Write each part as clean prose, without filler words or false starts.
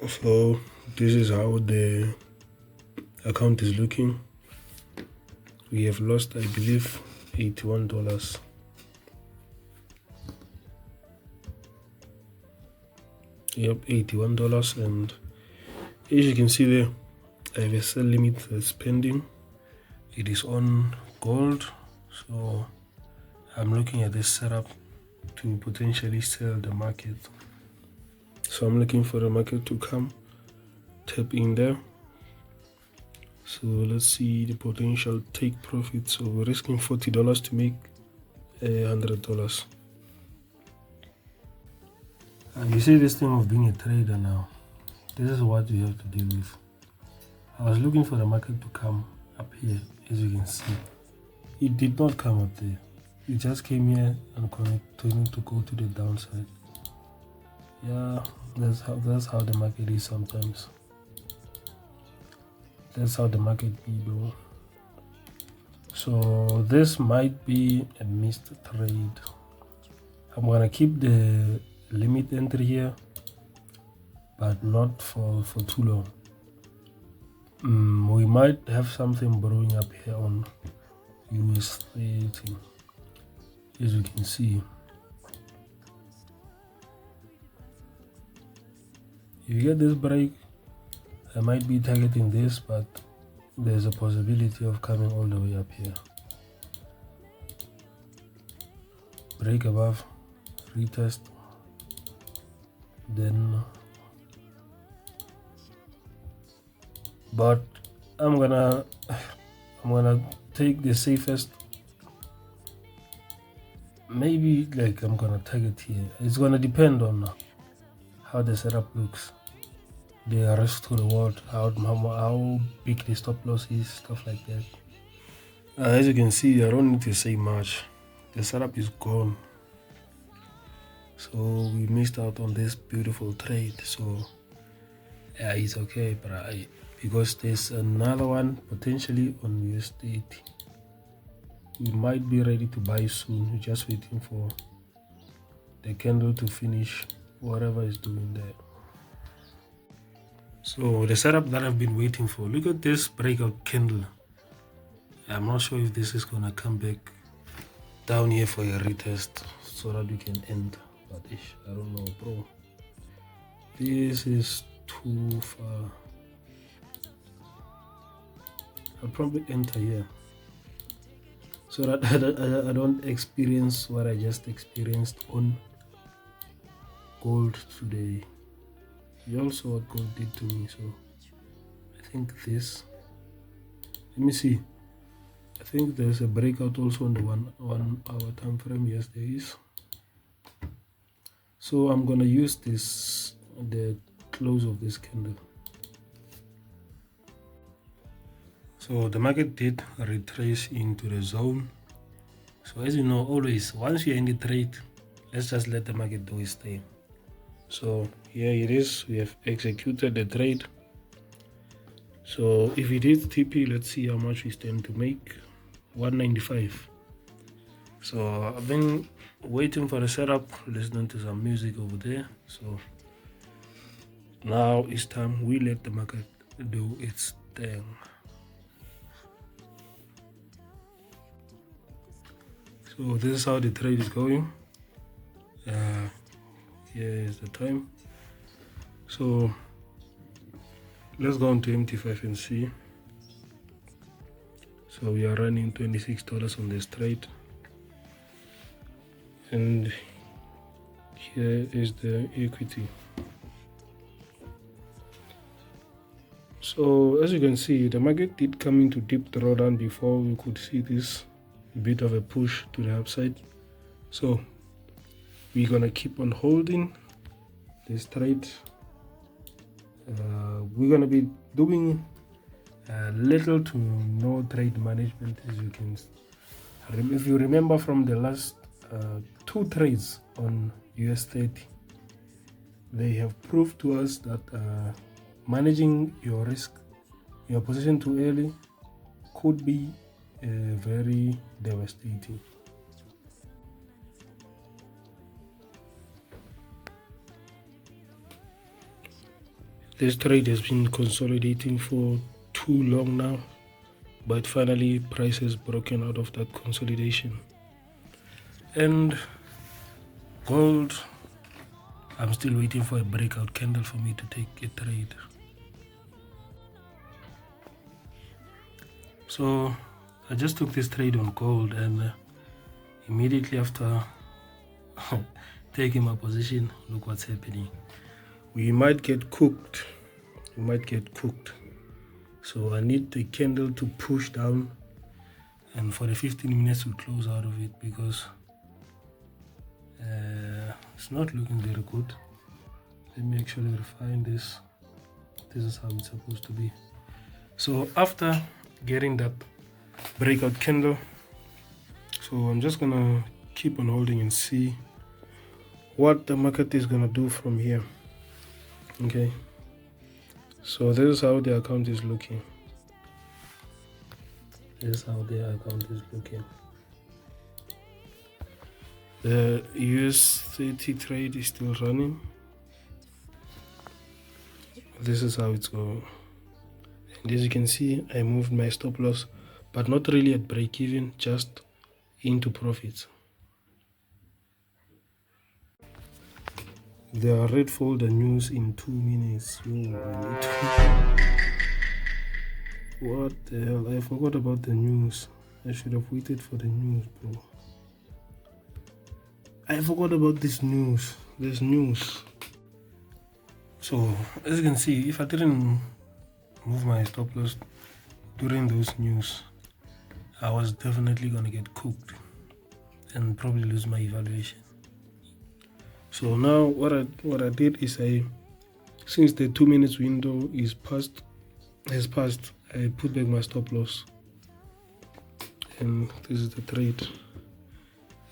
So this is how the account is looking. We have lost, I believe, $81. Yep, $81. And as you can see there, I have a sell limit that's pending. It is on gold, so I'm looking at this setup to potentially sell the market. So I'm looking for the market to come, tap in there. So let's see the potential take profit. So we're risking $40 to make $100. And you see this thing of being a trader now, this is what you have to deal with. I was looking for the market to come up here, as you can see. It did not come up there. It just came here and continued to go to the downside. Yeah, that's how the market is sometimes. That's how the market be, bro. So this might be a missed trade. I'm gonna keep the limit entry here, but not for too long. We might have something brewing up here on US 30, as you can see. If you get this break, I might be targeting this, but there's a possibility of coming all the way up here. Break above, retest, then, but I'm gonna take the safest. Maybe like I'm gonna target here. It's gonna depend on how the setup looks, the risk to reward, how big the stop loss is, stuff like that. As you can see, I don't need to say much. The setup is gone. So we missed out on this beautiful trade. So yeah, it's okay, but because there's another one potentially on US 30. We might be ready to buy soon. We're just waiting for the candle to finish whatever is doing there. So the setup that I've been waiting for, look at this breakout candle. I'm not sure if this is gonna come back down here for a retest so that we can end, but I don't know, bro. This is too far. I'll probably enter here so that I don't experience what I just experienced on gold today. You all saw what gold did to me, so I think this, let me see, I think there's a breakout also on the 1 hour time frame. Yes, there is. So I'm gonna use this, the close of this candle. So the market did retrace into the zone. So as you know, always once you're in the trade, let's just let the market do its thing. So here it is, we have executed the trade. So if it is TP, let's see how much we stand to make. 195. So I've been waiting for the setup, listening to some music over there. So now it's time we let the market do its thing. So this is how the trade is going. Here is the time. So let's go on to MT5 and see. So we are running $26 on this trade, and here is the equity. So as you can see, the market did come into deep drawdown before we could see this bit of a push to the upside. So we're gonna keep on holding this trade. We're gonna be doing little to no trade management, as you can. If you remember from the last 2 trades on US 30, they have proved to us that managing your risk, your position too early, could be very devastating. This trade has been consolidating for too long now, but finally price has broken out of that consolidation. And gold, I'm still waiting for a breakout candle for me to take a trade. So I just took this trade on gold, and immediately after taking my position, look what's happening. We might get cooked. So I need the candle to push down, and for the 15 minutes to close out of it, because it's not looking very good. Let me actually refine this. This is how it's supposed to be. So after getting that breakout candle, so I'm just gonna keep on holding and see what the market is gonna do from here. Okay, so this is how the account is looking. The US30 trade is still running. This is how it's going. And as you can see, I moved my stop loss, but not really at break even, just into profits. There are red folder news in 2 minutes. What the hell? I forgot about the news. I should have waited for the news, bro. I forgot about this news. There's news. So as you can see, if I didn't move my stop loss during those news, I was definitely gonna get cooked and probably lose my evaluation. So now what I did is, since the 2 minutes window has passed, I put back my stop loss, and this is the trade.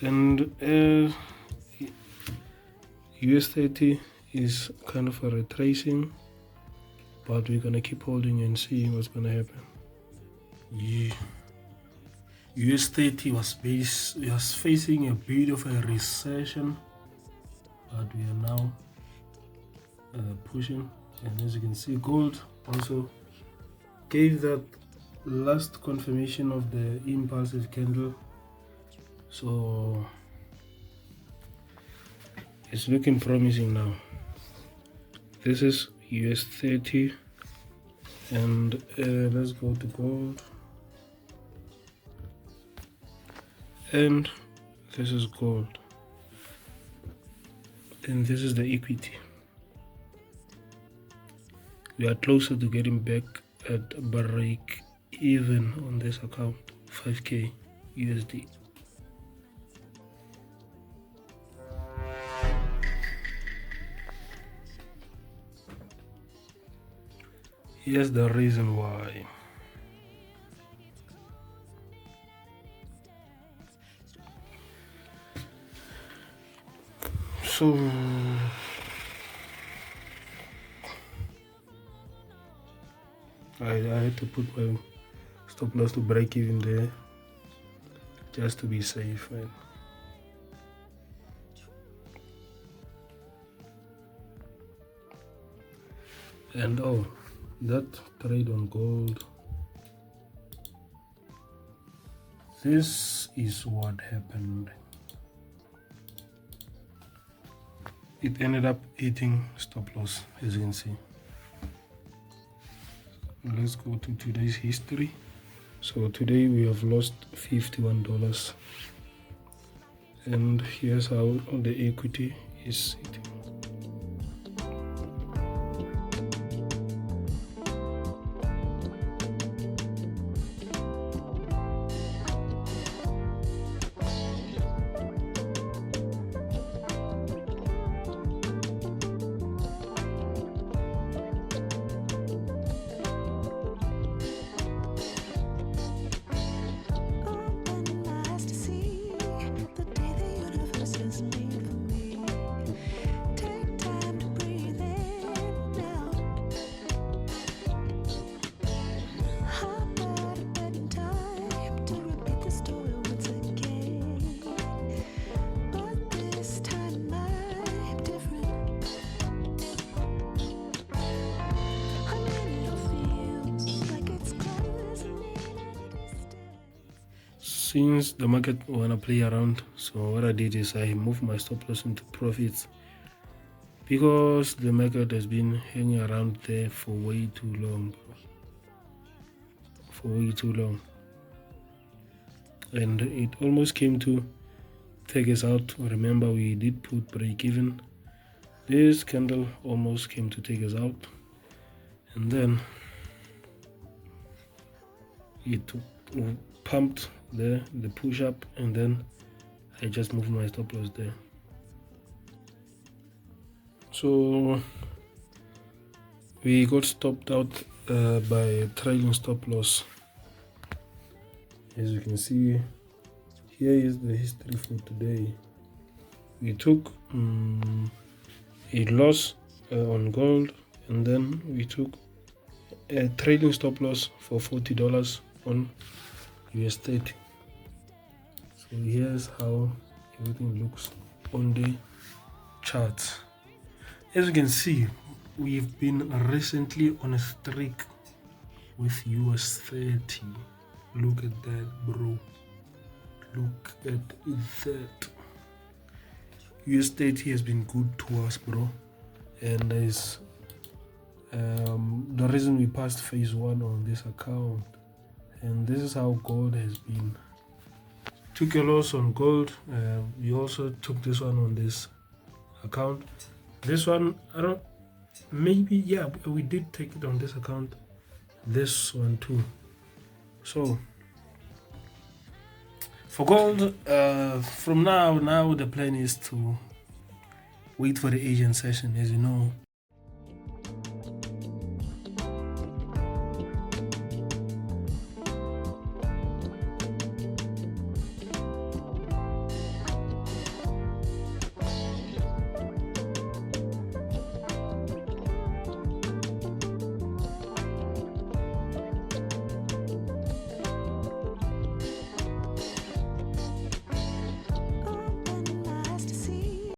And US30 is kind of a retracing, but we're gonna keep holding and see what's gonna happen. Yeah. US30 was facing a bit of a recession, but we are now pushing. And as you can see, gold also gave that last confirmation of the impulsive candle, so it's looking promising now. This is US30, and let's go to gold, and this is gold, and this is the equity. We are closer to getting back at break even on this account, 5k USD. Here's the reason why. So I had to put my stop loss to break even there, just to be safe, man. And oh, that trade on gold, this is what happened. It ended up hitting stop loss, as you can see. Let's go to today's history. So today we have lost $51, and here's how the equity is sitting. since the market wanna play around, so what I did is I moved my stop loss into profits because the market has been hanging around there for way too long, and it almost came to take us out. Remember, we did put break even. This candle almost came to take us out, and then it pumped there, the push up, and then I just moved my stop loss there. So we got stopped out by a trailing stop loss. As you can see, here is the history for today. We took a loss on gold, and then we took a trailing stop loss for $40 on US30. So here's how everything looks on the charts. As you can see, we've been recently on a streak with US30. Look at that, bro. Look at that. US30 has been good to us, bro, and there's the reason we passed phase 1 on this account. And this is how gold has been. Took a loss on gold. We also took this one on this account. This one, we did take it on this account. This one too. So for gold, from now the plan is to wait for the Asian session. As you know,